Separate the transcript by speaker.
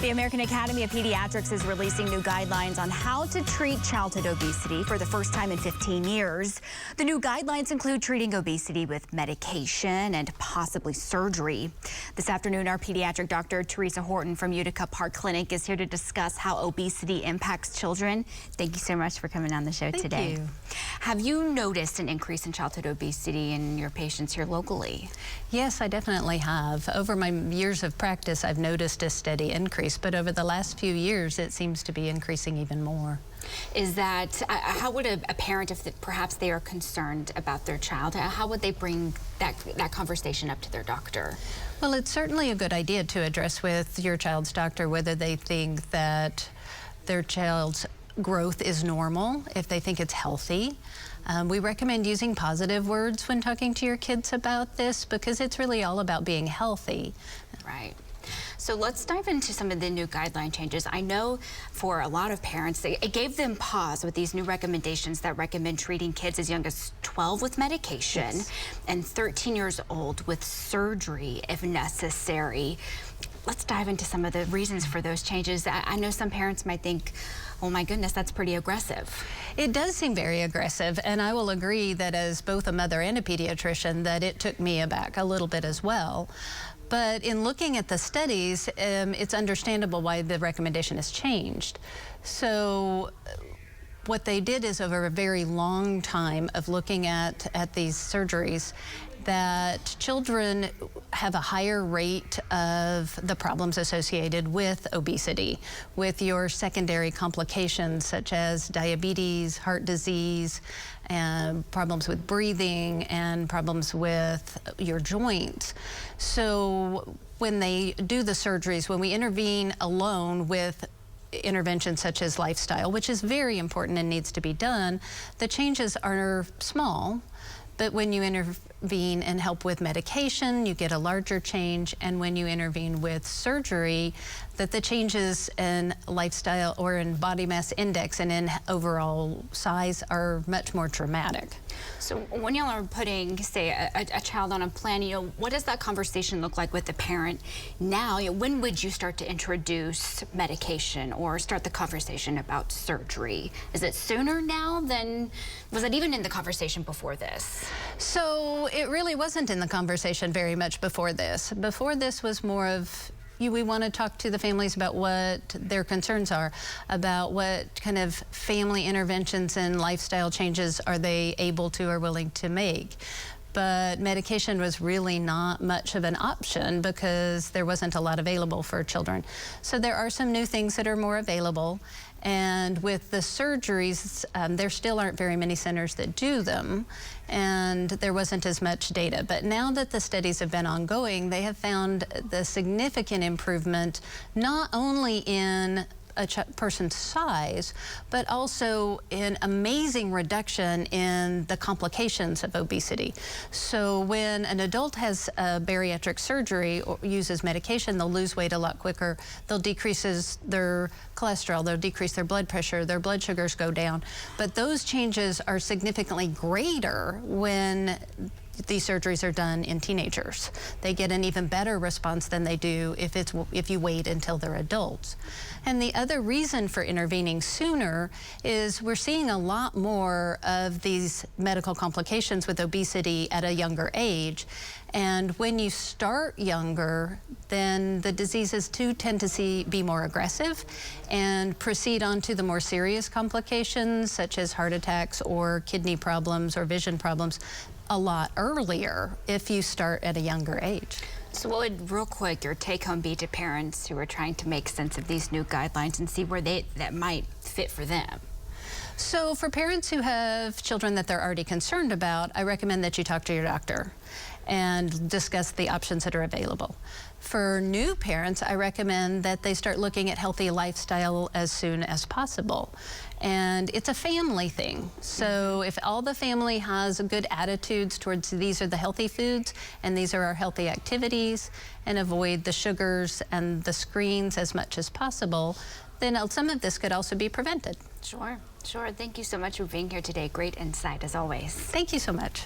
Speaker 1: The American Academy of Pediatrics is releasing new guidelines on how to treat childhood obesity for the first time in 15 years. The new guidelines include treating obesity with medication and possibly surgery. This afternoon, our pediatric doctor, Theresa Horton from Utica Park Clinic, is here to discuss how obesity impacts children. Thank you so much for coming on the show today.
Speaker 2: Thank you.
Speaker 1: Have you noticed an increase in childhood obesity in your patients here locally?
Speaker 2: Yes, I definitely have. Over my years of practice, I've noticed a steady increase, but over the last few years, it seems to be increasing even more.
Speaker 1: Is that, how would a parent, if perhaps they are concerned about their child, how would they bring that conversation up to their doctor?
Speaker 2: Well, it's certainly a good idea to address with your child's doctor whether they think that their child's growth is normal, if they think it's healthy. We recommend using positive words when talking to your kids about this because it's really all about being healthy.
Speaker 1: Right. So let's dive into some of the new guideline changes. I know for a lot of parents, it gave them pause with these new recommendations that recommend treating kids as young as 12 with medication, yes, and 13 years old with surgery if necessary. Let's dive into some of the reasons for those changes. I know some parents might think, oh my goodness, that's pretty aggressive.
Speaker 2: It does seem very aggressive, and I will agree that as both a mother and a pediatrician that it took me aback a little bit as well. But in looking at the studies, it's understandable why the recommendation has changed. So what they did is over a very long time of looking at these surgeries, that children have a higher rate of the problems associated with obesity, with your secondary complications such as diabetes, heart disease, and problems with breathing, and problems with your joints. So when they do the surgeries, when we intervene alone with interventions such as lifestyle, which is very important and needs to be done, the changes are small. But when you intervene and help with medication, you get a larger change. And when you intervene with surgery, that the changes in lifestyle or in body mass index and in overall size are much more dramatic.
Speaker 1: So when y'all are putting, say, a child on a plan, what does that conversation look like with the parent now? When would you start to introduce medication or start the conversation about surgery? Is it sooner now than, was it even in the conversation before this?
Speaker 2: So it really wasn't in the conversation very much before this. Before this was more of, we want to talk to the families about what their concerns are, about what kind of family interventions and lifestyle changes are they able to or willing to make. But medication was really not much of an option because there wasn't a lot available for children. So there are some new things that are more available. And with the surgeries, there still aren't very many centers that do them, and there wasn't as much data. But now that the studies have been ongoing, they have found the significant improvement not only in a person's size, but also an amazing reduction in the complications of obesity. So when an adult has a bariatric surgery or uses medication, they'll lose weight a lot quicker. They'll decrease their cholesterol, they'll decrease their blood pressure, their blood sugars go down. But those changes are significantly greater when these surgeries are done in teenagers. They get an even better response than they do if you wait until they're adults. And the other reason for intervening sooner is we're seeing a lot more of these medical complications with obesity at a younger age. And when you start younger, then the diseases too tend to be more aggressive and proceed on to the more serious complications such as heart attacks or kidney problems or vision problems a lot earlier if you start at a younger age.
Speaker 1: So what would, real quick, your take-home be to parents who are trying to make sense of these new guidelines and see where that might fit for them?
Speaker 2: So for parents who have children that they're already concerned about, I recommend that you talk to your doctor and discuss the options that are available. For new parents, I recommend that they start looking at healthy lifestyle as soon as possible. And it's a family thing. So if all the family has good attitudes towards these are the healthy foods and these are our healthy activities, and avoid the sugars and the screens as much as possible, then some of this could also be prevented.
Speaker 1: Sure, sure. Thank you so much for being here today. Great insight as always.
Speaker 2: Thank you so much.